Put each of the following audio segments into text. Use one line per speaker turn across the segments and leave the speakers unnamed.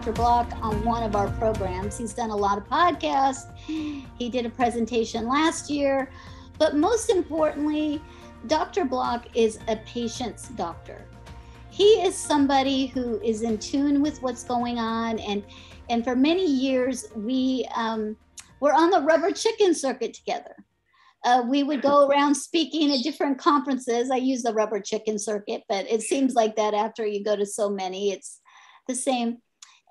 Dr. Block on one of our programs. He's done a lot of podcasts. He did a presentation last year, but most importantly, Dr. Block is a patient's doctor. He is somebody who is in tune with what's going on, and for many years we were on the rubber chicken circuit together. We would go around speaking at different conferences. I use the rubber chicken circuit, but it seems like that after you go to so many, it's the same.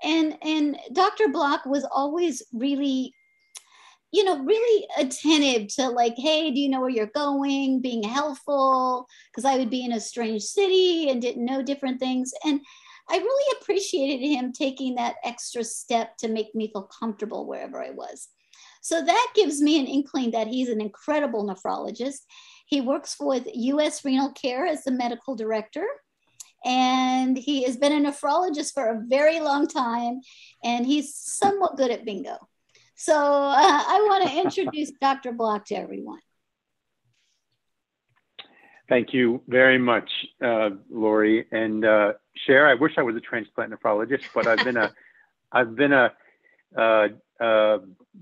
And Dr. Block was always really, really attentive to like, hey, do you know where you're going? Being helpful, because I would be in a strange city and didn't know different things. And I really appreciated him taking that extra step to make me feel comfortable wherever I was. So that gives me an inkling that he's an incredible nephrologist. He works with U.S. Renal Care as the medical director, and he has been a nephrologist for a very long time, and he's somewhat good at bingo. So I want to introduce Dr. Block to everyone.
Thank you very much, Lori. And Cher, I wish I was a transplant nephrologist, but I've been a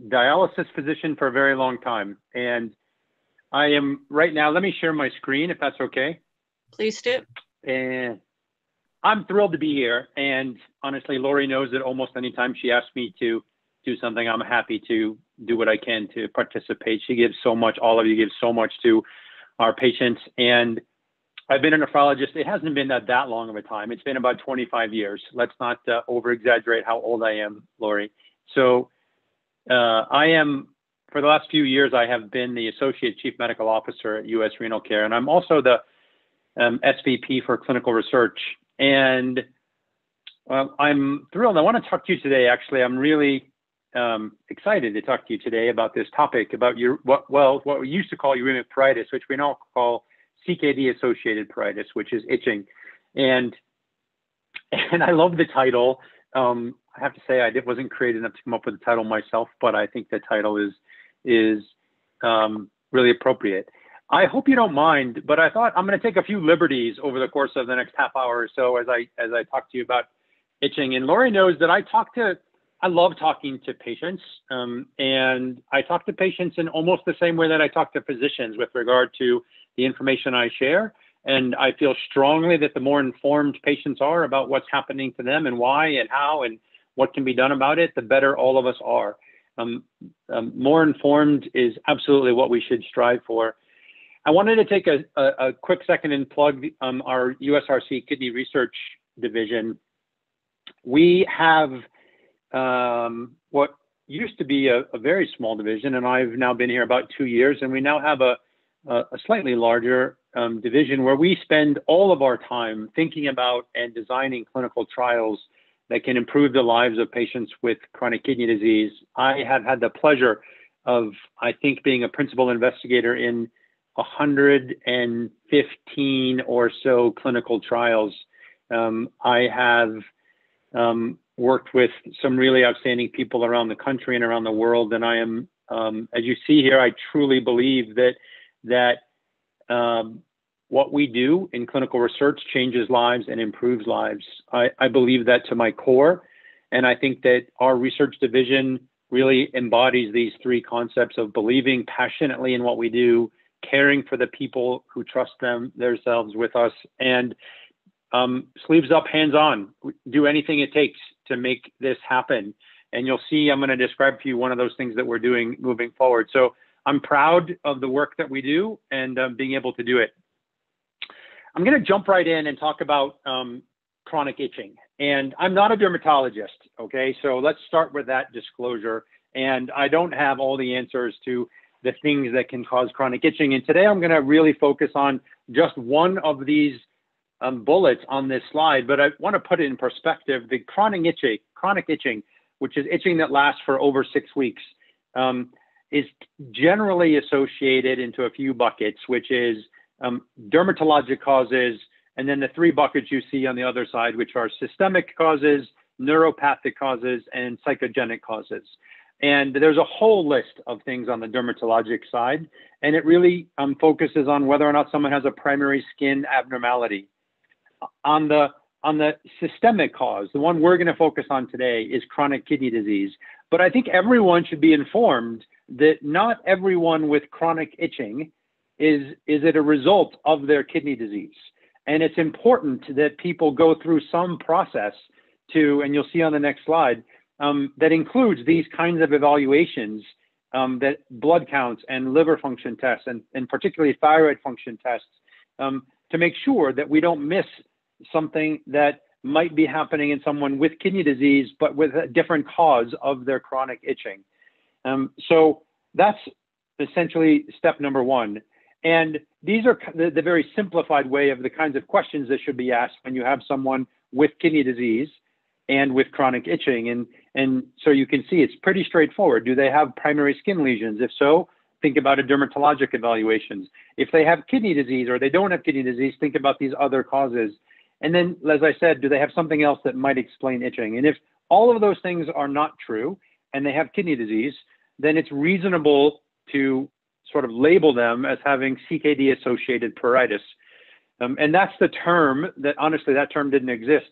dialysis physician for a very long time. And I am right now, let me share my screen if that's okay.
Please do.
And I'm thrilled to be here. And honestly, Lori knows that almost anytime she asks me to do something, I'm happy to do what I can to participate. She gives so much, all of you give so much to our patients. And I've been a nephrologist. It hasn't been that long of a time. It's been about 25 years. Let's not over exaggerate how old I am, Lori. So I am, for the last few years, I have been the Associate Chief Medical Officer at U.S. Renal Care, and I'm also the SVP for Clinical Research. And I'm thrilled. I want to talk to you today, actually. I'm really excited to talk to you today about this topic, about what we used to call uremic pruritus, which we now call CKD-associated pruritus, which is itching. And I love the title. I have to say I wasn't creative enough to come up with the title myself, but I think the title is really appropriate. I hope you don't mind, but I thought I'm going to take a few liberties over the course of the next half hour or so as I talk to you about itching. And Lori knows that I love talking to patients, and I talk to patients in almost the same way that I talk to physicians with regard to the information I share. And I feel strongly that the more informed patients are about what's happening to them and why and how and what can be done about it, the better all of us are. More informed is absolutely what we should strive for. I wanted to take a quick second and plug our USRC Kidney Research Division. We have what used to be a very small division, and I've now been here about 2 years, and we now have a slightly larger division where we spend all of our time thinking about and designing clinical trials that can improve the lives of patients with chronic kidney disease. I have had the pleasure of, I think, being a principal investigator in 115 or so clinical trials. I have worked with some really outstanding people around the country and around the world, and I am, as you see here, I truly believe that what we do in clinical research changes lives and improves lives. I believe that to my core, and I think that our research division really embodies these three concepts of believing passionately in what we do, caring for the people who trust themselves with us, and sleeves up, hands on, do anything it takes to make this happen. And you'll see, I'm going to describe to you one of those things that we're doing moving forward. So I'm proud of the work that we do and being able to do it. I'm going to jump right in and talk about chronic itching. And I'm not a dermatologist, okay? So let's start with that disclosure. And I don't have all the answers to the things that can cause chronic itching. And today I'm going to really focus on just one of these bullets on this slide, but I want to put it in perspective. The chronic itching, which is itching that lasts for over 6 weeks, is generally associated into a few buckets, which is dermatologic causes, and then the three buckets you see on the other side, which are systemic causes, neuropathic causes, and psychogenic causes. And there's a whole list of things on the dermatologic side, and it really focuses on whether or not someone has a primary skin abnormality. On the on the systemic cause, the one we're going to focus on today is chronic kidney disease. But I think everyone should be informed that not everyone with chronic itching is it a result of their kidney disease. And it's important that people go through some process to, and you'll see on the next slide, that includes these kinds of evaluations, that blood counts and liver function tests, and particularly thyroid function tests, to make sure that we don't miss something that might be happening in someone with kidney disease, but with a different cause of their chronic itching. So that's essentially step number one. And these are the very simplified way of the kinds of questions that should be asked when you have someone with kidney disease and with chronic itching. And so you can see it's pretty straightforward. Do they have primary skin lesions? If so, think about a dermatologic evaluations. If they have kidney disease or they don't have kidney disease, think about these other causes. And then, as I said, do they have something else that might explain itching? And if all of those things are not true and they have kidney disease, then it's reasonable to sort of label them as having CKD-associated pruritus. And that's the term that, honestly, that term didn't exist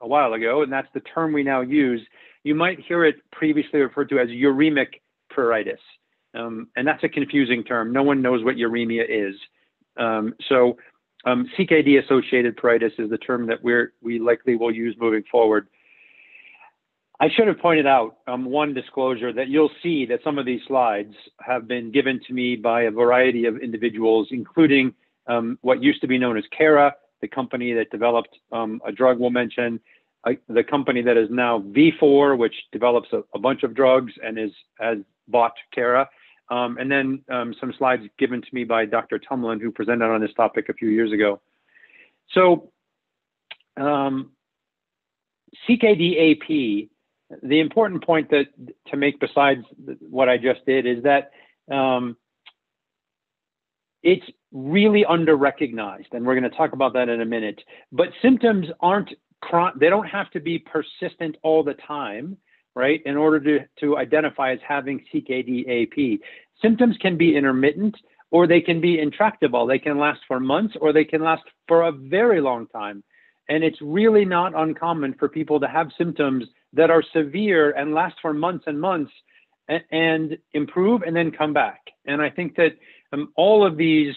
a while ago, and that's the term we now use. You might hear it previously referred to as uremic pruritus. And that's a confusing term. No one knows what uremia is. CKD-associated pruritus is the term that we likely will use moving forward. I should have pointed out one disclosure, that you'll see that some of these slides have been given to me by a variety of individuals, including what used to be known as Cara, the company that developed a drug we'll mention, the company that is now Vifor, which develops a bunch of drugs and has bought Cara, and then some slides given to me by Dr. Tumlin, who presented on this topic a few years ago. So CKD-AP, the important point to make besides what I just did is that it's really under-recognized, and we're going to talk about that in a minute. But symptoms they don't have to be persistent all the time, right, in order to identify as having CKD-AP. Symptoms can be intermittent, or they can be intractable. They can last for months, or they can last for a very long time. And it's really not uncommon for people to have symptoms that are severe and last for months and months and improve and then come back. And I think that all of these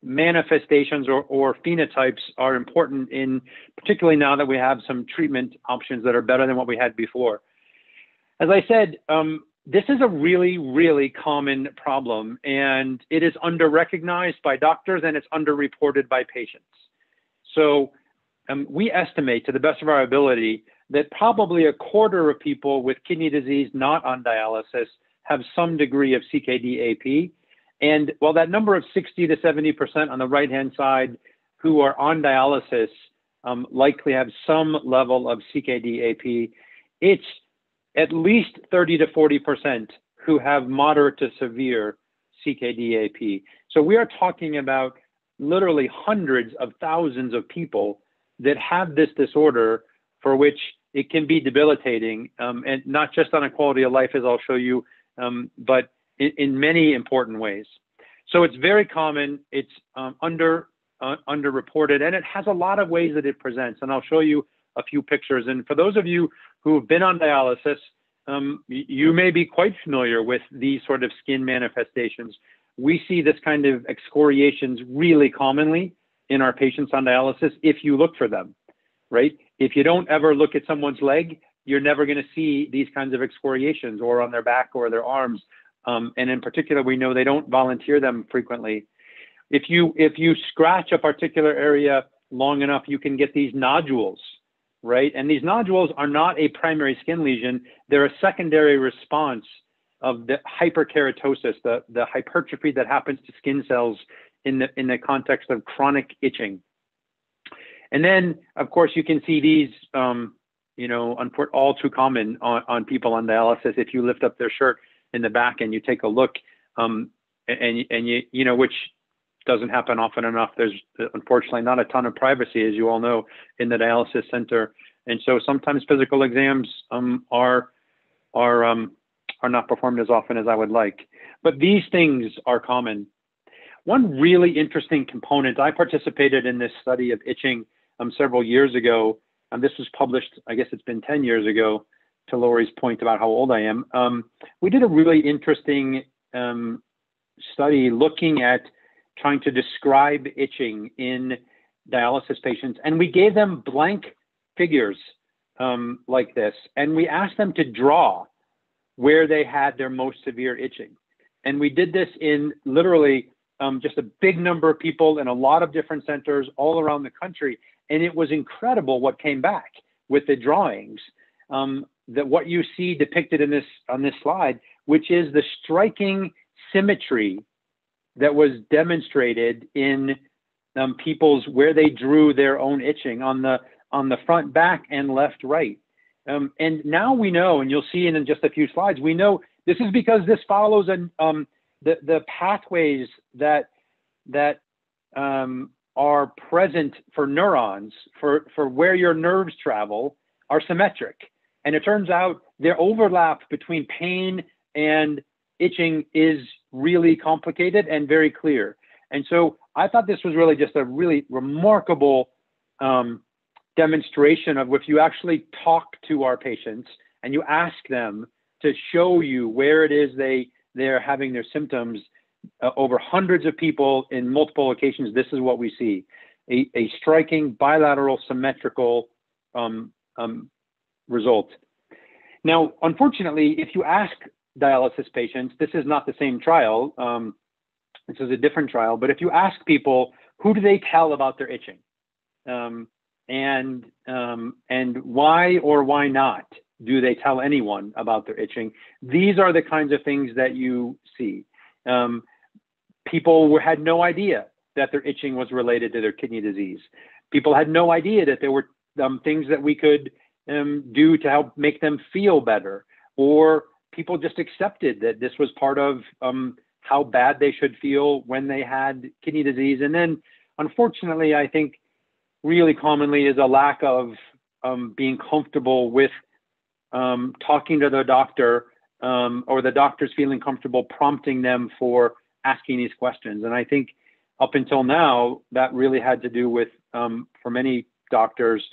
manifestations or phenotypes are important, particularly now that we have some treatment options that are better than what we had before. As I said, this is a really, really common problem, and it is under-recognized by doctors and it's under-reported by patients. So we estimate, to the best of our ability, that probably a quarter of people with kidney disease not on dialysis have some degree of CKD-AP. And while that number of 60 to 70% on the right-hand side who are on dialysis likely have some level of CKD-AP, it's at least 30 to 40% who have moderate to severe CKD-AP. So we are talking about literally hundreds of thousands of people that have this disorder, for which it can be debilitating, and not just on a quality of life, as I'll show you, but in many important ways. So it's very common, it's underreported, and it has a lot of ways that it presents, and I'll show you a few pictures. And for those of you who have been on dialysis, you may be quite familiar with these sort of skin manifestations. We see this kind of excoriations really commonly in our patients on dialysis if you look for them, right? If you don't ever look at someone's leg, you're never going to see these kinds of excoriations, or on their back or their arms. And in particular, we know they don't volunteer them frequently. If you scratch a particular area long enough, you can get these nodules, right? And these nodules are not a primary skin lesion. They're a secondary response of the hyperkeratosis, the hypertrophy that happens to skin cells in the context of chronic itching. And then, of course, you can see these, all too common on people on dialysis. If you lift up their shirt in the back and you take a look, which doesn't happen often enough. There's unfortunately not a ton of privacy, as you all know, in the dialysis center, and so sometimes physical exams are not performed as often as I would like. But these things are common. One really interesting component, I participated in this study of itching several years ago. And this was published, I guess it's been 10 years ago, to Lori's point about how old I am. We did a really interesting study looking at trying to describe itching in dialysis patients. And we gave them blank figures like this. And we asked them to draw where they had their most severe itching. And we did this in literally just a big number of people in a lot of different centers all around the country. And it was incredible what came back with the drawings, that what you see depicted in on this slide, which is the striking symmetry that was demonstrated in people's where they drew their own itching on the front, back, and left, right. And now we know, and you'll see in just a few slides, we know this is because this follows the pathways that are present for neurons, for where your nerves travel, are symmetric. And it turns out their overlap between pain and itching is really complicated and very clear. And so I thought this was really just a really remarkable demonstration of if you actually talk to our patients and you ask them to show you where it is they're having their symptoms over hundreds of people in multiple locations, this is what we see, a striking bilateral symmetrical result. Now, unfortunately, if you ask dialysis patients, this is not the same trial, this is a different trial, but if you ask people, who do they tell about their itching? And why or why not do they tell anyone about their itching? These are the kinds of things that you see. People had no idea that their itching was related to their kidney disease. People had no idea that there were things that we could do to help make them feel better, or people just accepted that this was part of how bad they should feel when they had kidney disease. And then, unfortunately, I think really commonly is a lack of being comfortable with talking to the doctor, or the doctors feeling comfortable prompting them for asking these questions. And I think up until now, that really had to do with, for many doctors,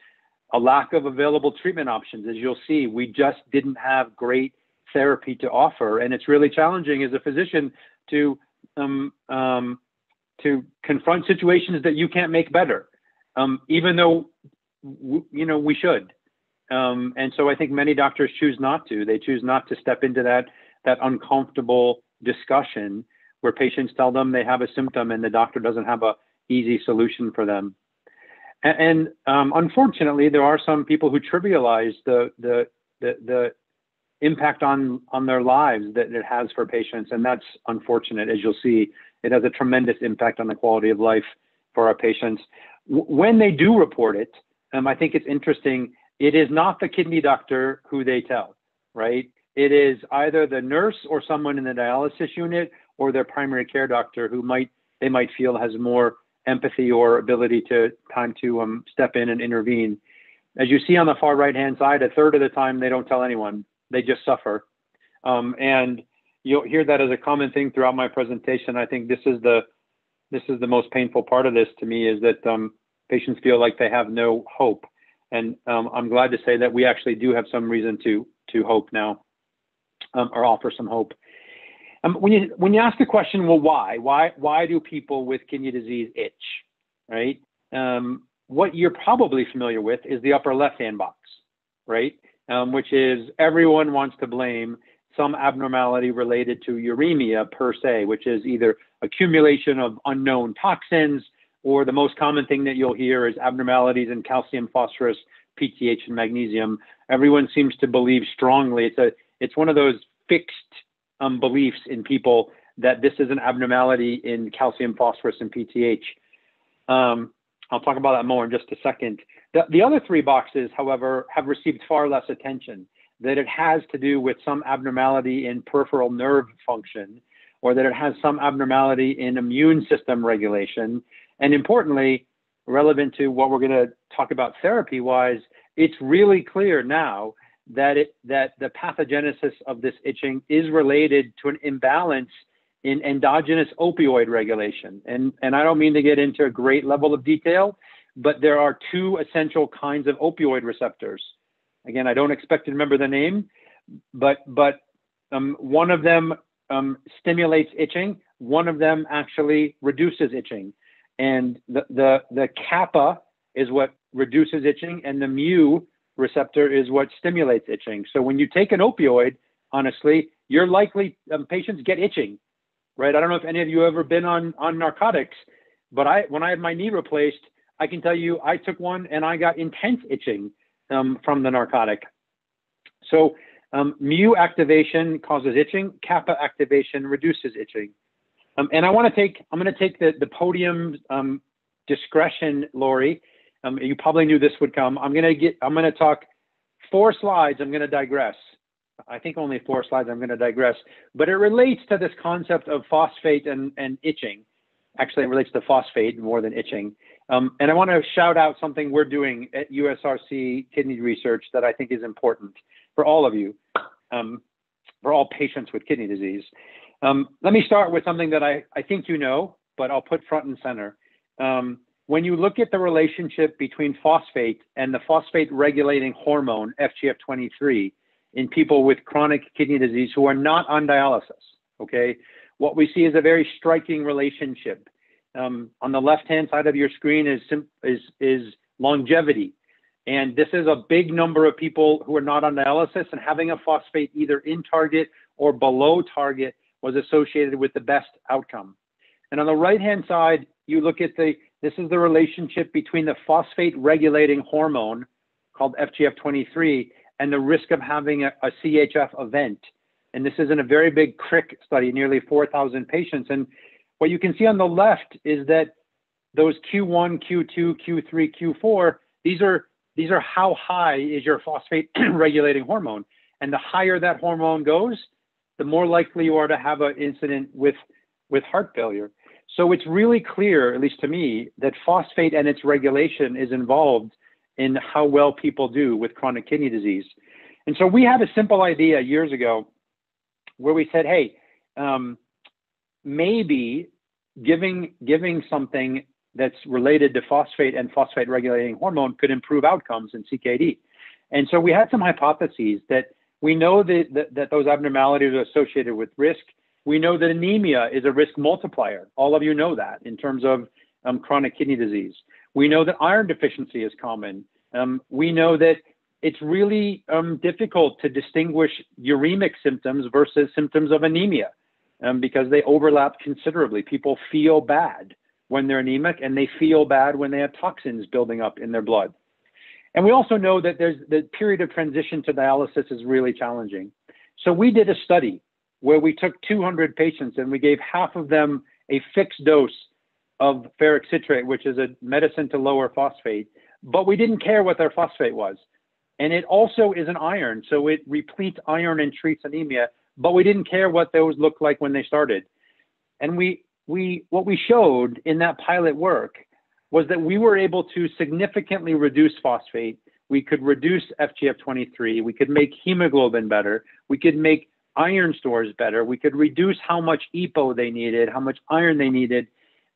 a lack of available treatment options. As you'll see, we just didn't have great therapy to offer. And it's really challenging as a physician to confront situations that you can't make better, even though, we should. And so I think many doctors choose not to. They choose not to step into that uncomfortable discussion where patients tell them they have a symptom and the doctor doesn't have a easy solution for them. And unfortunately, there are some people who trivialize the impact on their lives that it has for patients. And that's unfortunate. As you'll see, it has a tremendous impact on the quality of life for our patients. When they do report it, I think it's interesting, it is not the kidney doctor who they tell, right? It is either the nurse or someone in the dialysis unit or their primary care doctor who they might feel has more empathy or ability to step in and intervene. As you see on the far right-hand side, a third of the time they don't tell anyone, they just suffer. And you'll hear that as a common thing throughout my presentation. I think this is the most painful part of this to me, is that patients feel like they have no hope. And I'm glad to say that we actually do have some reason to hope now, or offer some hope. When you ask the question, well, why do people with kidney disease itch, right? What you're probably familiar with is the upper left-hand box, right? Which is everyone wants to blame some abnormality related to uremia per se, which is either accumulation of unknown toxins, or the most common thing that you'll hear is abnormalities in calcium, phosphorus, PTH, and magnesium. Everyone seems to believe strongly. It's one of those fixed beliefs in people that this is an abnormality in calcium, phosphorus, and PTH. I'll talk about that more in just a second. The other three boxes, however, have received far less attention, that it has to do with some abnormality in peripheral nerve function, or that it has some abnormality in immune system regulation. And importantly, relevant to what we're going to talk about therapy-wise, it's really clear now that the pathogenesis of this itching is related to an imbalance in endogenous opioid regulation. And I don't mean to get into a great level of detail, but there are two essential kinds of opioid receptors. Again, I don't expect you to remember the name, but one of them stimulates itching. One of them actually reduces itching. And the kappa is what reduces itching, and the mu receptor is what stimulates itching. So when you take an opioid, honestly, you're likely, patients get itching, right? I don't know if any of you have ever been on narcotics, but when I had my knee replaced, I can tell you I took one and I got intense itching from the narcotic. So mu activation causes itching, kappa activation reduces itching. And I'm going to take the podium discretion, Lori. You probably knew this would come. I'm going to talk 4 slides. I'm going to digress. I think only 4 slides. I'm going to digress, but it relates to this concept of phosphate and itching. Actually, it relates to phosphate more than itching. And I want to shout out something we're doing at USRC Kidney Research that I think is important for all of you, for all patients with kidney disease. Let me start with something that I think you know, but I'll put front and center. When you look at the relationship between phosphate and the phosphate regulating hormone, FGF23, in people with chronic kidney disease who are not on dialysis, okay, what we see is a very striking relationship. On the left-hand side of your screen is longevity. And this is a big number of people who are not on dialysis, and having a phosphate either in target or below target was associated with the best outcome. And on the right-hand side, you look at this is the relationship between the phosphate regulating hormone called FGF23 and the risk of having a CHF event. And this is in a very big CRIC study, nearly 4,000 patients. And what you can see on the left is that those Q1, Q2, Q3, Q4, these are how high is your phosphate regulating hormone. And the higher that hormone goes, the more likely you are to have an incident with heart failure. So it's really clear, at least to me, that phosphate and its regulation is involved in how well people do with chronic kidney disease. And so we had a simple idea years ago where we said, hey, maybe giving something that's related to phosphate and phosphate regulating hormone could improve outcomes in CKD. And so we had some hypotheses that we know that those abnormalities are associated with risk. We know that anemia is a risk multiplier. All of you know that in terms of chronic kidney disease. We know that iron deficiency is common. We know that it's really difficult to distinguish uremic symptoms versus symptoms of anemia because they overlap considerably. People feel bad when they're anemic, and they feel bad when they have toxins building up in their blood. And we also know that the period of transition to dialysis is really challenging. So we did a study where we took 200 patients and we gave half of them a fixed dose of ferric citrate, which is a medicine to lower phosphate, but we didn't care what their phosphate was. And it also is an iron, so it repletes iron and treats anemia, but we didn't care what those looked like when they started. And what we showed in that pilot work was that we were able to significantly reduce phosphate. We could reduce FGF23. We could make hemoglobin better. We could make iron stores better. We could reduce how much EPO they needed, how much iron they needed.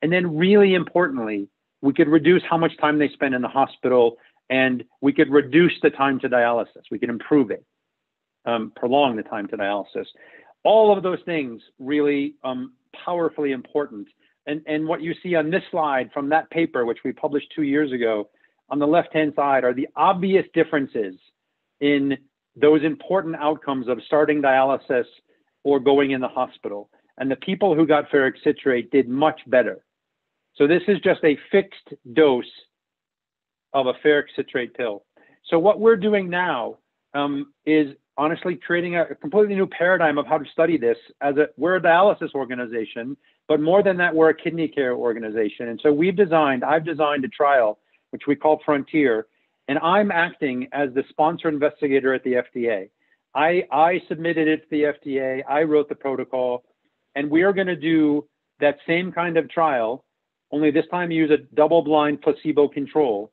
And then really importantly, we could reduce how much time they spend in the hospital, and we could reduce the time to dialysis. We could improve it, prolong the time to dialysis. All of those things really powerfully important. And what you see on this slide from that paper, which we published 2 years ago, on the left-hand side are the obvious differences in those important outcomes of starting dialysis or going in the hospital. And the people who got ferric citrate did much better. So this is just a fixed dose of a ferric citrate pill. So what we're doing now is honestly creating a completely new paradigm of how to study this. We're a dialysis organization, but more than that, we're a kidney care organization. And so I've designed a trial, which we call Frontier, and I'm acting as the sponsor investigator at the FDA. I submitted it to the FDA, I wrote the protocol, and we are gonna do that same kind of trial, only this time use a double-blind placebo control.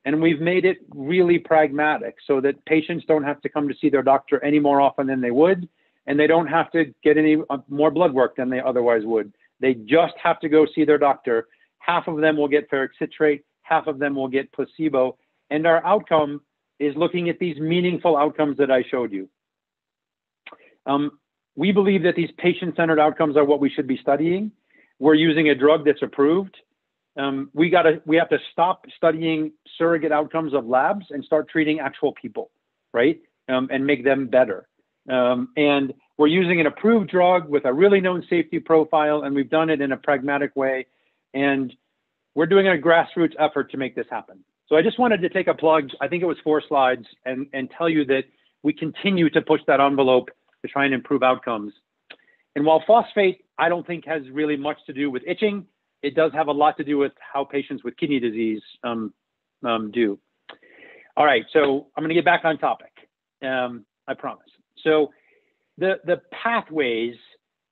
And we've made it really pragmatic so that patients don't have to come to see their doctor any more often than they would, and they don't have to get any more blood work than they otherwise would. They just have to go see their doctor. Half of them will get ferric citrate, half of them will get placebo. And our outcome is looking at these meaningful outcomes that I showed you. We believe that these patient-centered outcomes are what we should be studying. We're using a drug that's approved. We have to stop studying surrogate outcomes of labs and start treating actual people, right? And make them better. And we're using an approved drug with a really known safety profile, and we've done it in a pragmatic way. And we're doing a grassroots effort to make this happen. So I just wanted to take a plug, I think it was 4 slides, and tell you that we continue to push that envelope to try and improve outcomes. And while phosphate, I don't think has really much to do with itching, it does have a lot to do with how patients with kidney disease do. All right, so I'm gonna get back on topic, I promise. So the pathways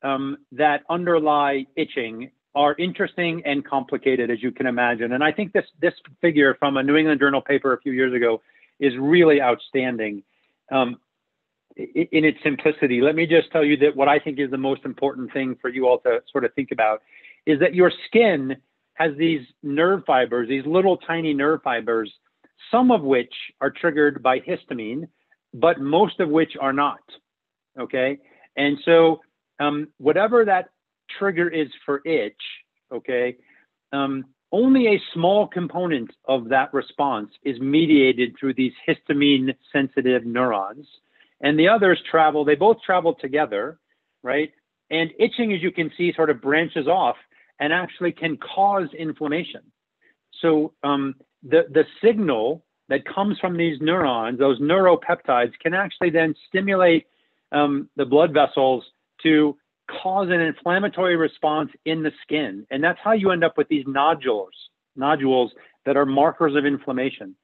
that underlie itching are interesting and complicated, as you can imagine. And I think this figure from a New England Journal paper a few years ago is really outstanding in its simplicity. Let me just tell you that what I think is the most important thing for you all to sort of think about is that your skin has these nerve fibers, these little tiny nerve fibers, some of which are triggered by histamine, but most of which are not, okay? And so whatever that trigger is for itch, okay, only a small component of that response is mediated through these histamine sensitive neurons, and the others they both travel together, right? And itching, as you can see, sort of branches off and actually can cause inflammation. So the signal that comes from these neurons, those neuropeptides, can actually then stimulate the blood vessels to cause an inflammatory response in the skin. And that's how you end up with these nodules that are markers of inflammation.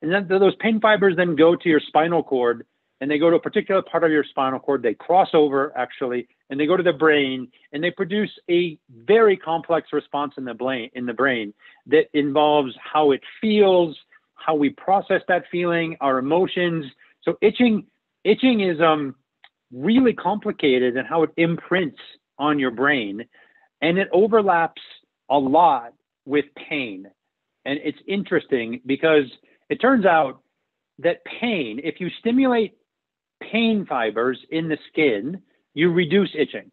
And then those pain fibers then go to your spinal cord, and they go to a particular part of your spinal cord. They cross over, actually, and they go to the brain, and they produce a very complex response in the brain that involves how it feels, how we process that feeling, our emotions. So itching is really complicated in how it imprints on your brain, and it overlaps a lot with pain. And it's interesting because it turns out that pain, if you stimulate pain fibers in the skin, you reduce itching,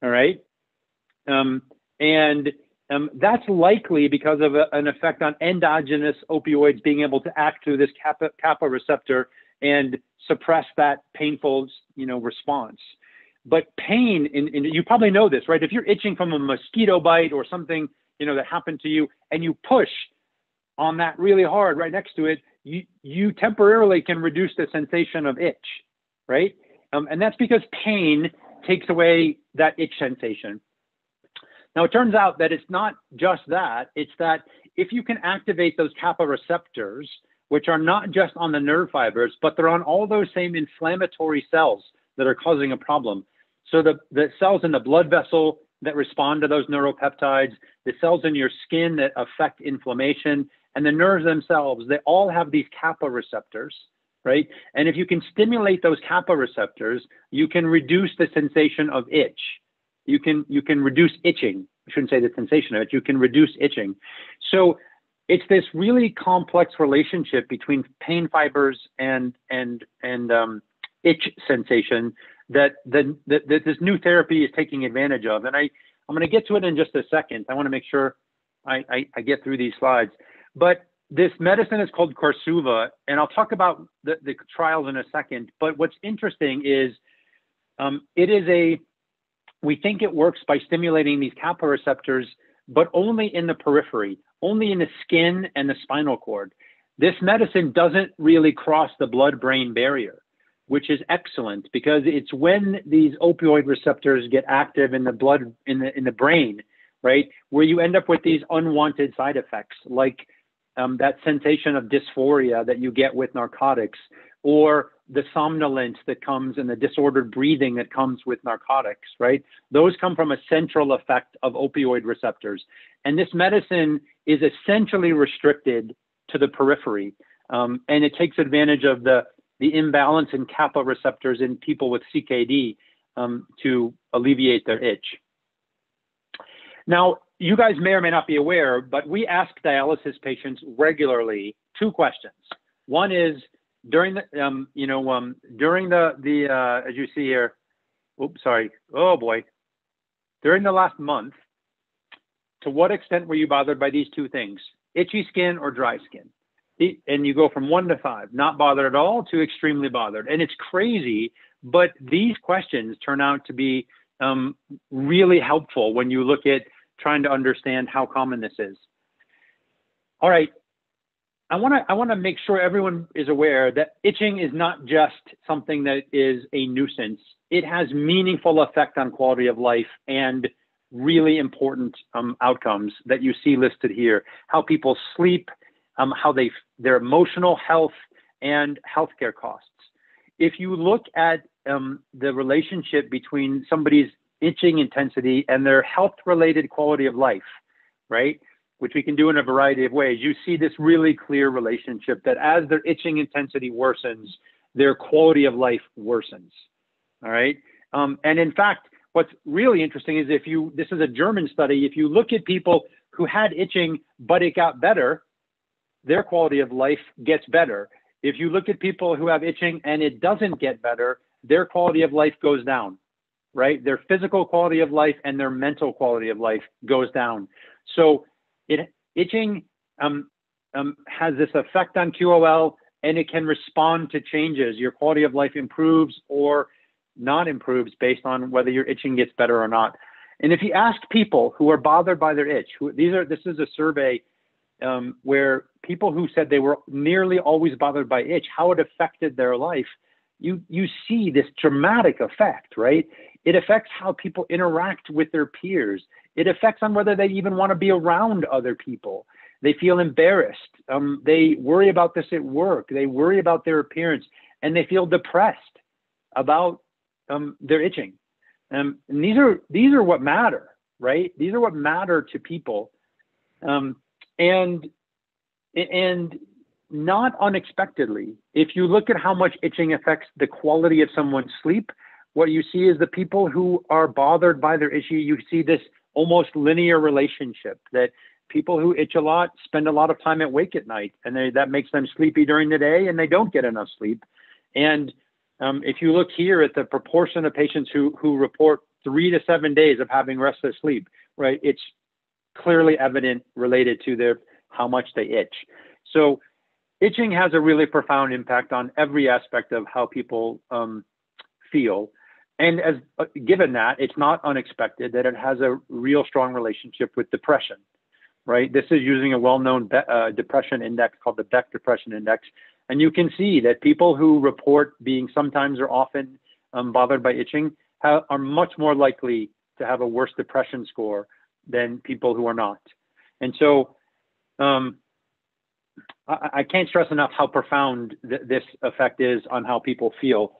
all right? That's likely because of an effect on endogenous opioids being able to act through this kappa receptor and suppress that painful, response. But pain, and you probably know this, right? If you're itching from a mosquito bite or something, that happened to you, and you push on that really hard right next to it, you temporarily can reduce the sensation of itch, right? And that's because pain takes away that itch sensation. Now, it turns out that it's not just that. It's that if you can activate those kappa receptors, which are not just on the nerve fibers, but they're on all those same inflammatory cells that are causing a problem. So the cells in the blood vessel that respond to those neuropeptides, the cells in your skin that affect inflammation, and the nerves themselves, they all have these kappa receptors, right? And if you can stimulate those kappa receptors, you can reduce the sensation of itch. You can reduce itching. I shouldn't say the sensation of it. You can reduce itching. So it's this really complex relationship between pain fibers and itch sensation that this new therapy is taking advantage of. And I'm going to get to it in just a second. I want to make sure I get through these slides. But this medicine is called Corsuva, and I'll talk about the trials in a second. But what's interesting is we think it works by stimulating these kappa receptors, but only in the periphery, only in the skin and the spinal cord. This medicine doesn't really cross the blood-brain barrier, which is excellent because it's when these opioid receptors get active in the blood, in the brain, right, where you end up with these unwanted side effects, like that sensation of dysphoria that you get with narcotics, or the somnolence that comes and the disordered breathing that comes with narcotics, right? Those come from a central effect of opioid receptors. And this medicine is essentially restricted to the periphery. And it takes advantage of the imbalance in kappa receptors in people with CKD to alleviate their itch. Now, you guys may or may not be aware, but we ask dialysis patients regularly 2 questions. One is during the, as you see here, during the last month, to what extent were you bothered by these 2 things, itchy skin or dry skin? And you go from 1 to 5, not bothered at all, to extremely bothered. And it's crazy, but these questions turn out to be really helpful when you look at trying to understand how common this is. All right, I want to make sure everyone is aware that itching is not just something that is a nuisance. It has meaningful effect on quality of life and really important outcomes that you see listed here: how people sleep, how their emotional health, and healthcare costs. If you look at the relationship between somebody's itching intensity and their health-related quality of life, right, which we can do in a variety of ways, you see this really clear relationship that as their itching intensity worsens, their quality of life worsens, all right? And in fact, what's really interesting is this is a German study, if you look at people who had itching, but it got better, their quality of life gets better. If you look at people who have itching and it doesn't get better, their quality of life goes down, right? Their physical quality of life and their mental quality of life goes down. So itching has this effect on QOL, and it can respond to changes. Your quality of life improves or not improves based on whether your itching gets better or not. And if you ask people who are bothered by their itch, this is a survey where people who said they were nearly always bothered by itch, how it affected their life, you see this dramatic effect, right? It affects how people interact with their peers. It affects on whether they even want to be around other people. They feel embarrassed. They worry about this at work. They worry about their appearance, and they feel depressed about their itching. And these are what matter, right? These are what matter to people. And not unexpectedly, if you look at how much itching affects the quality of someone's sleep, what you see is the people who are bothered by their issue, you see this almost linear relationship that people who itch a lot spend a lot of time awake at night, and that makes them sleepy during the day, and they don't get enough sleep. And if you look here at the proportion of patients who report 3 to 7 days of having restless sleep, right, it's clearly evident related to how much they itch. So itching has a really profound impact on every aspect of how people feel. And given that, it's not unexpected that it has a real strong relationship with depression, right? This is using a well-known depression index called the Beck Depression Index. And you can see that people who report being sometimes or often bothered by itching are much more likely to have a worse depression score than people who are not. And so I can't stress enough how profound this effect is on how people feel.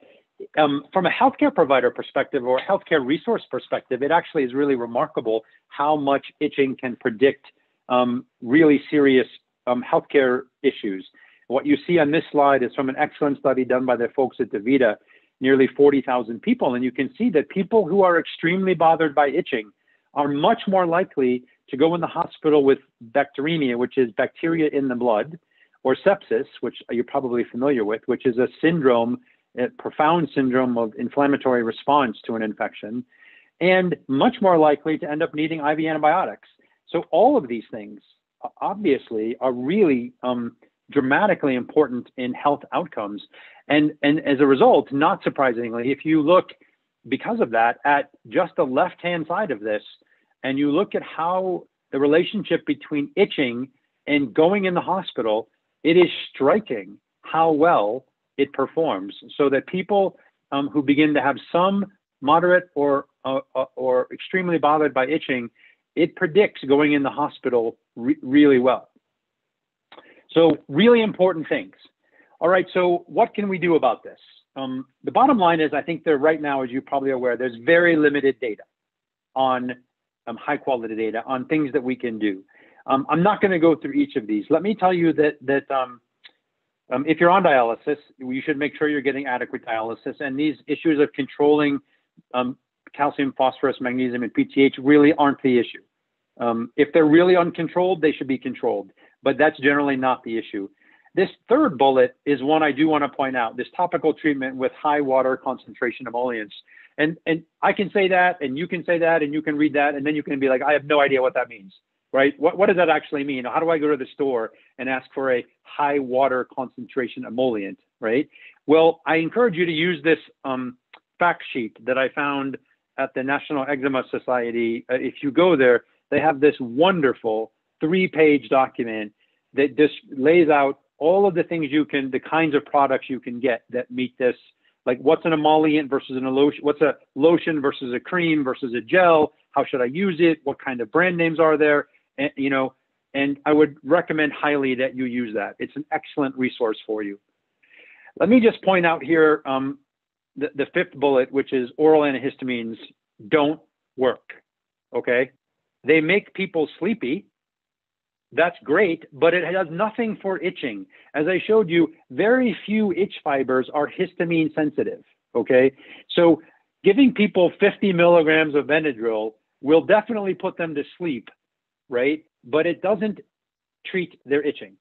From a healthcare provider perspective or healthcare resource perspective, it actually is really remarkable how much itching can predict really serious healthcare issues. What you see on this slide is from an excellent study done by the folks at DaVita, nearly 40,000 people. And you can see that people who are extremely bothered by itching are much more likely to go in the hospital with bacteremia, which is bacteria in the blood, or sepsis, which you're probably familiar with, which is a syndrome, a profound syndrome of inflammatory response to an infection, and much more likely to end up needing IV antibiotics. So all of these things obviously are really dramatically important in health outcomes. And as a result, not surprisingly, if you look, because of that, at just the left-hand side of this, and you look at how the relationship between itching and going in the hospital, it is striking how well it performs. So that people who begin to have some moderate or extremely bothered by itching, it predicts going in the hospital really well. So really important things. All right, so what can we do about this? The bottom line is, I think that right now, as you're probably aware, there's very limited data on high quality data on things that we can do. I'm not going to go through each of these. Let me tell you that if you're on dialysis, you should make sure you're getting adequate dialysis. And these issues of controlling calcium, phosphorus, magnesium, and PTH really aren't the issue. If they're really uncontrolled, they should be controlled, but that's generally not the issue. This third bullet is one I do want to point out, this topical treatment with high water concentration emollients. And I can say that, and you can say that, and you can read that, and then you can be like, I have no idea what that means, right? What does that actually mean? How do I go to the store and ask for a high water concentration emollient, right? Well, I encourage you to use this fact sheet that I found at the National Eczema Society. If you go there, they have this wonderful 3-page document that just lays out all of the things the kinds of products you can get that meet this, like what's an emollient versus a lotion, what's a lotion versus a cream versus a gel, how should I use it, what kind of brand names are there, and, and I would recommend highly that you use that. It's an excellent resource for you. Let me just point out here the fifth bullet, which is oral antihistamines don't work, okay? They make people sleepy. That's great, but it does nothing for itching. As I showed you, very few itch fibers are histamine sensitive, okay? So giving people 50 milligrams of Benadryl will definitely put them to sleep, right? But it doesn't treat their itching.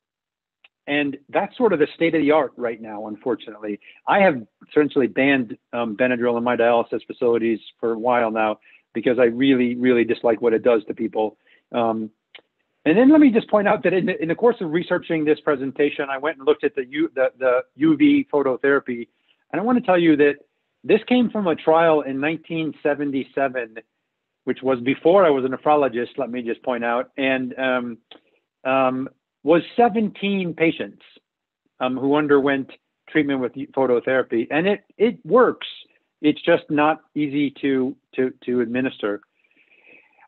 And that's sort of the state of the art right now, unfortunately. I have essentially banned Benadryl in my dialysis facilities for a while now because I really, really dislike what it does to people. And then let me just point out that in the course of researching this presentation, I went and looked at the UV phototherapy. And I want to tell you that this came from a trial in 1977, which was before I was a nephrologist, let me just point out, and was 17 patients who underwent treatment with phototherapy. And it works. It's just not easy to administer.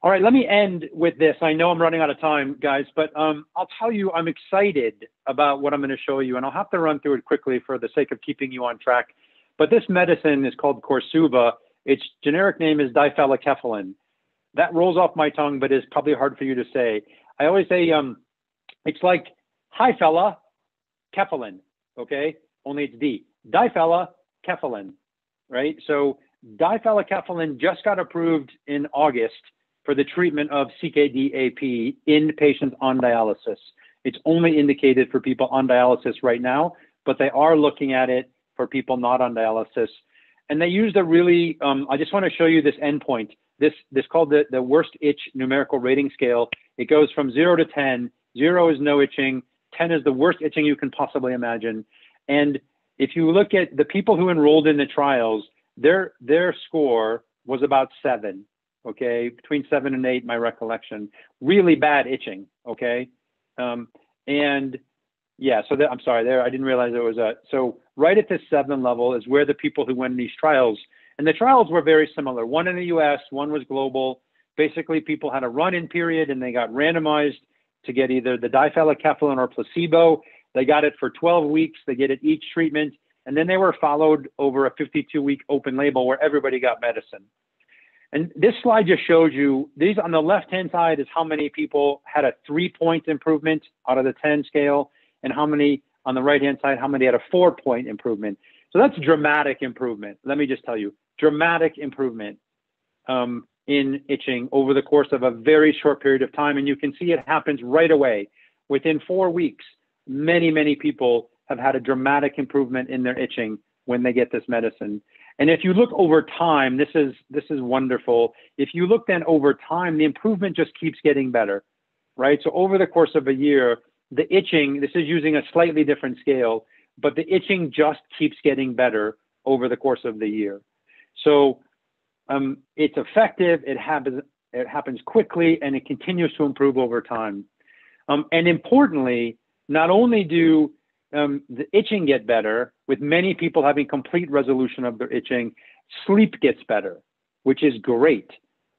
All right, let me end with this. I know I'm running out of time, guys, but I'll tell you I'm excited about what I'm going to show you, and I'll have to run through it quickly for the sake of keeping you on track. But this medicine is called Corsuva. Its generic name is diphenylkephalin. That rolls off my tongue, but is probably hard for you to say. I always say it's like, hi fella, kephalin, okay? Only it's D. Diphenylkephalin, right? So diphenylkephalin just got approved in August for the treatment of CKD-AP in patients on dialysis. It's only indicated for people on dialysis right now, but they are looking at it for people not on dialysis. And they used a really, I just want to show you this endpoint. This called the worst itch numerical rating scale. It goes from 0 to 10. 0 is no itching. 10 is the worst itching you can possibly imagine. And if you look at the people who enrolled in the trials, their score was about 7. Okay, between 7 and 8, my recollection. Really bad itching, okay? And yeah, so I'm sorry, I didn't realize there was so right at this 7 level is where the people who went in these trials, and the trials were very similar. One in the US, one was global. Basically, people had a run-in period and they got randomized to get either the diphenylkephalin or placebo. They got it for 12 weeks. They get it each treatment. And then they were followed over a 52-week open label where everybody got medicine. And this slide just shows you, these on the left-hand side is how many people had a 3-point improvement out of the 10 scale, and how many on the right-hand side, how many had a 4-point improvement. So that's dramatic improvement. Let me just tell you, dramatic improvement in itching over the course of a very short period of time. And you can see it happens right away. Within 4 weeks, many, many people have had a dramatic improvement in their itching when they get this medicine. And if you look over time, this is wonderful. If you look then over time, the improvement just keeps getting better, right? So over the course of a year, the itching, this is using a slightly different scale, but the itching just keeps getting better over the course of the year. So it's effective, it happens quickly, and it continues to improve over time. And importantly, not only do the itching get better, with many people having complete resolution of their itching, sleep gets better, which is great,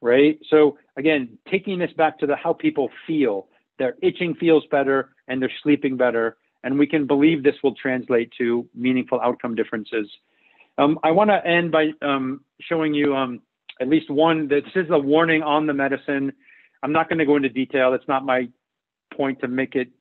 right? So again, taking this back to how people feel, their itching feels better and they're sleeping better, and we can believe this will translate to meaningful outcome differences. I want to end by showing you at least one. This is a warning on the medicine. I'm not going to go into detail. It's not my point to make it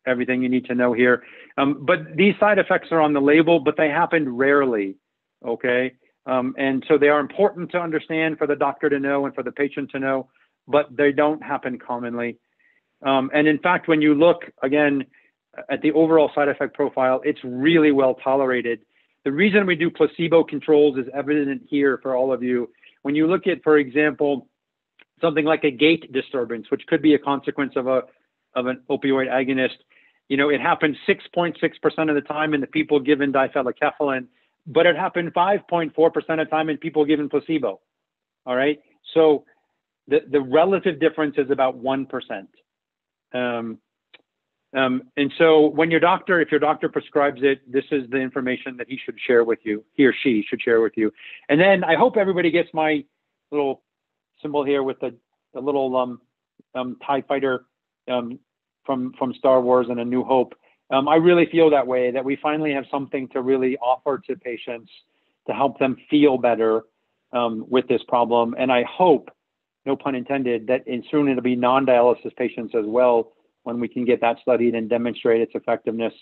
everything you need to know here. But these side effects are on the label, but they happen rarely, okay? And so they are important to understand for the doctor to know and for the patient to know, but they don't happen commonly. And in fact, when you look again at the overall side effect profile, it's really well tolerated. The reason we do placebo controls is evident here for all of you. When you look at, for example, something like a gait disturbance, which could be a consequence of an opioid agonist, you know, it happened 6.6% of the time in the people given difelikefalin, but it happened 5.4% of the time in people given placebo. All right. So the relative difference is about 1%. And so when if your doctor prescribes it, this is the information that he should share with you, he or she should share with you. And then I hope everybody gets my little symbol here with the little TIE fighter from Star Wars and A New Hope. I really feel that way, that we finally have something to really offer to patients to help them feel better with this problem. And I hope, no pun intended, that soon it'll be non-dialysis patients as well, when we can get that studied and demonstrate its effectiveness.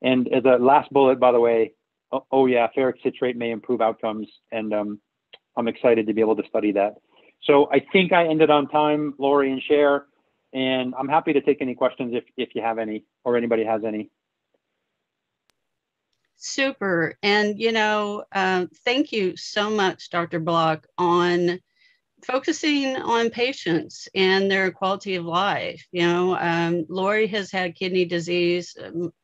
And as a last bullet, by the way, oh yeah, ferric citrate may improve outcomes, and I'm excited to be able to study that. So I think I ended on time, Lori and Cher, and I'm happy to take any questions if you have any, or anybody has any.
Super. And, you know, thank you so much, Dr. Block, on focusing on patients and their quality of life. You know, Lori has had kidney disease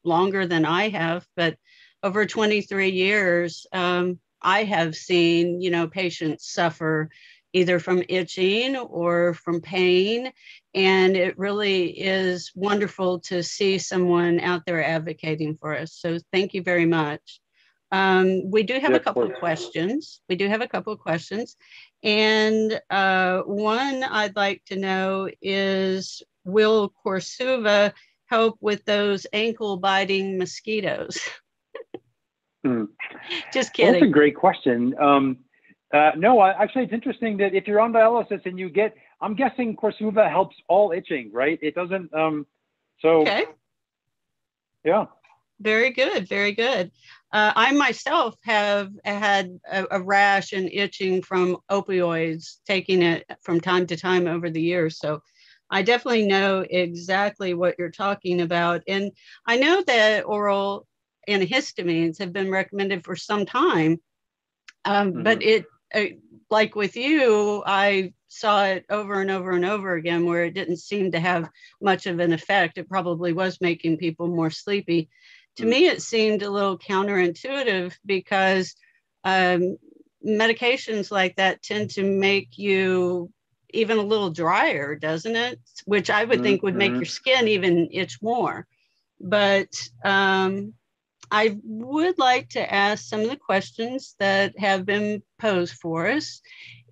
longer than I have, but over 23 years, I have seen, you know, patients suffer either from itching or from pain. And it really is wonderful to see someone out there advocating for us. So thank you very much. We do have a couple of questions. And one I'd like to know is, will Corsuva help with those ankle-biting mosquitoes? Just kidding.
Well, that's a great question. No, actually, it's interesting that if you're on dialysis and you get, I'm guessing Corsuva helps all itching, right? It doesn't,
okay.
Yeah.
Very good, very good. I myself have had a rash and itching from opioids, taking it from time to time over the years. So I definitely know exactly what you're talking about. And I know that oral antihistamines have been recommended for some time, but it, like with you, I saw it over and over and over again where it didn't seem to have much of an effect. It probably was making people more sleepy. To me, it seemed a little counterintuitive because medications like that tend to make you even a little drier, doesn't it? Which I would think would make your skin even itch more. But I would like to ask some of the questions that have been posed for us.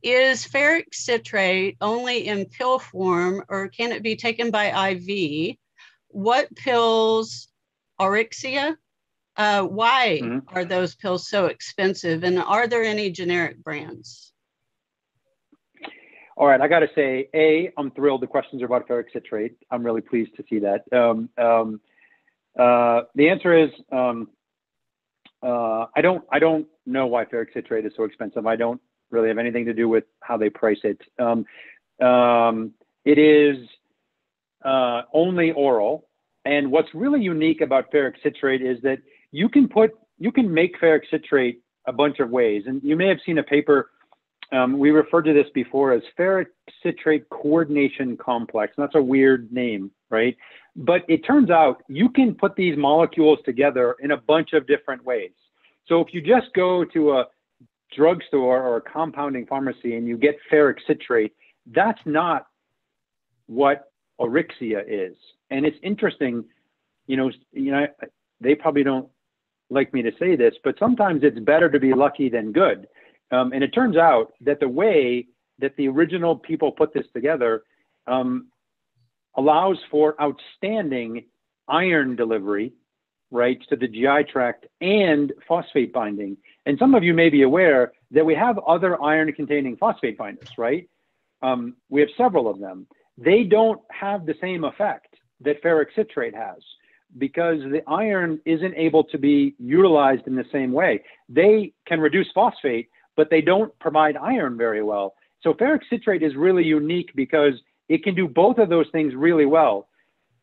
Is ferric citrate only in pill form, or can it be taken by IV? What pills? Auryxia. Why are those pills so expensive? And are there any generic brands?
All right, I got to say, I'm thrilled the questions are about ferric citrate. I'm really pleased to see that. The answer is, I don't know why ferric citrate is so expensive. I don't really have anything to do with how they price it. It is only oral. And what's really unique about ferric citrate is that you can make ferric citrate a bunch of ways. And you may have seen a paper, we referred to this before as ferric citrate coordination complex. And that's a weird name, right? But it turns out you can put these molecules together in a bunch of different ways. So if you just go to a drugstore or a compounding pharmacy and you get ferric citrate, that's not what Auryxia is. And it's interesting, you know, they probably don't like me to say this, but sometimes it's better to be lucky than good. And it turns out that the way that the original people put this together allows for outstanding iron delivery, right, to the GI tract and phosphate binding. And some of you may be aware that we have other iron-containing phosphate binders, right? We have several of them. They don't have the same effect that ferric citrate has, because the iron isn't able to be utilized in the same way. They can reduce phosphate, but they don't provide iron very well. So ferric citrate is really unique because it can do both of those things really well.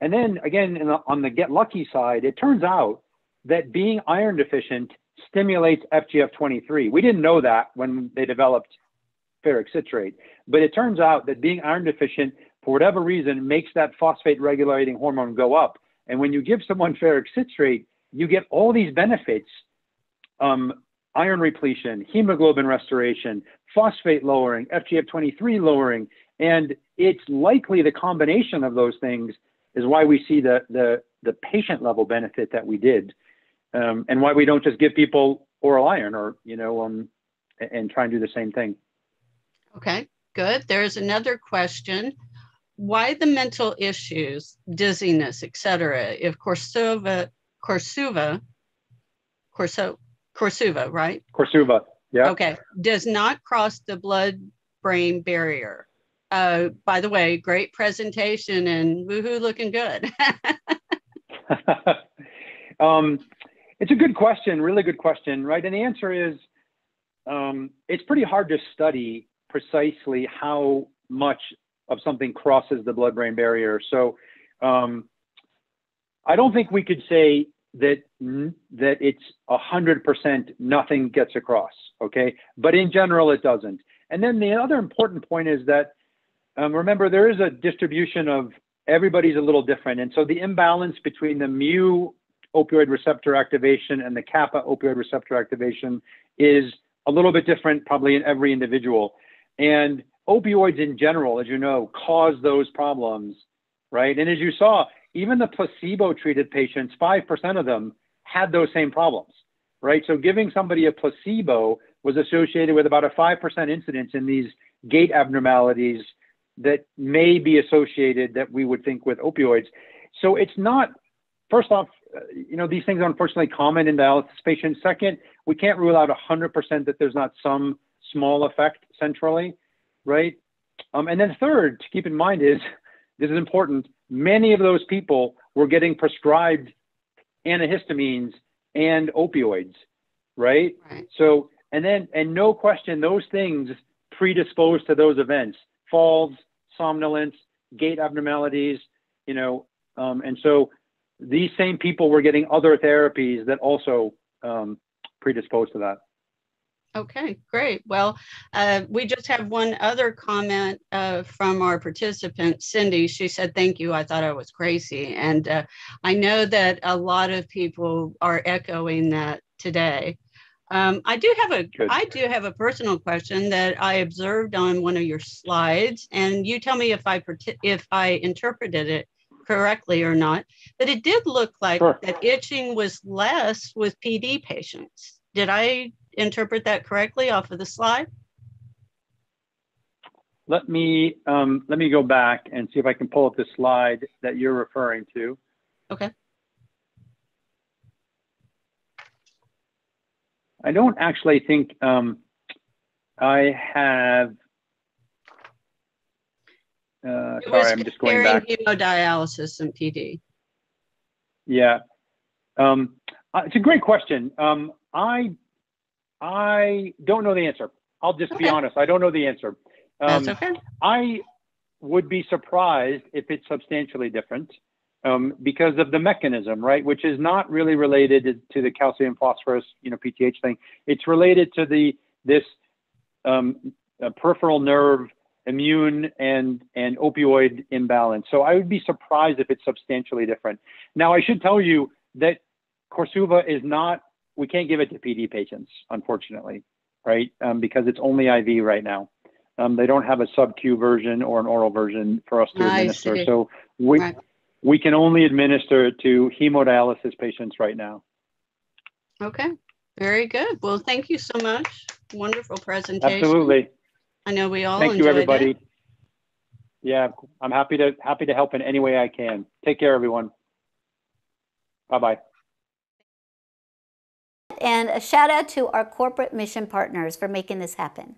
And then again, on the get lucky side, it turns out that being iron deficient stimulates FGF23. We didn't know that when they developed ferric citrate, but it turns out that being iron deficient, for whatever reason, makes that phosphate regulating hormone go up. And when you give someone ferric citrate, you get all these benefits, iron repletion, hemoglobin restoration, phosphate lowering, FGF23 lowering, and it's likely the combination of those things is why we see the patient level benefit that we did, and why we don't just give people oral iron or, and try and do the same thing.
Okay, good. There's another question. Why the mental issues, dizziness, etc., if Corsuva, right?
Corsuva, yeah.
Okay, does not cross the blood-brain barrier. By the way, great presentation and woohoo, looking good.
It's a good question, really good question, right? And the answer is, it's pretty hard to study precisely how much of something crosses the blood-brain barrier. So I don't think we could say that it's 100% nothing gets across, okay? But in general, it doesn't. And then the other important point is that, remember, there is a distribution of everybody's a little different. And so the imbalance between the mu opioid receptor activation and the kappa opioid receptor activation is a little bit different probably in every individual. And opioids in general, as you know, cause those problems, right? And as you saw, even the placebo-treated patients, 5% of them had those same problems, right? So giving somebody a placebo was associated with about a 5% incidence in these gait abnormalities that may be associated that we would think with opioids. So it's not, first off, these things are unfortunately common in dialysis patients. Second, we can't rule out 100% that there's not some small effect centrally, right? And then third, to keep in mind is, this is important, many of those people were getting prescribed antihistamines and opioids, right? So, and no question, those things predispose to those events, falls, somnolence, gait abnormalities, and so these same people were getting other therapies that also predispose to that.
Okay, great. Well, we just have one other comment from our participant, Cindy. She said, thank you. I thought I was crazy. And I know that a lot of people are echoing that today. I do have a personal question that I observed on one of your slides, and you tell me if I interpreted it correctly or not, but it did look like that itching was less with PD patients. Did I interpret that correctly off of the slide?
Let me go back and see if I can pull up the slide that you're referring to.
Okay.
I don't actually think I have. Sorry, I'm just going back.
Hemodialysis and PD.
Yeah, it's a great question. I don't know the answer. I'll just be honest. I don't know the answer.
That's okay.
I would be surprised if it's substantially different because of the mechanism, right? Which is not really related to the calcium phosphorus, PTH thing. It's related to this peripheral nerve immune and opioid imbalance. So I would be surprised if it's substantially different. Now, I should tell you that Corsuva is not, we can't give it to PD patients, unfortunately, right? Because it's only IV right now. They don't have a sub-Q version or an oral version for us to administer. So we can only administer it to hemodialysis patients right now.
Okay, very good. Well, thank you so much. Wonderful presentation.
Absolutely.
I know we all
Thank you, everybody.
It.
Yeah, I'm happy to help in any way I can. Take care, everyone. Bye-bye.
And a shout out to our corporate mission partners for making this happen.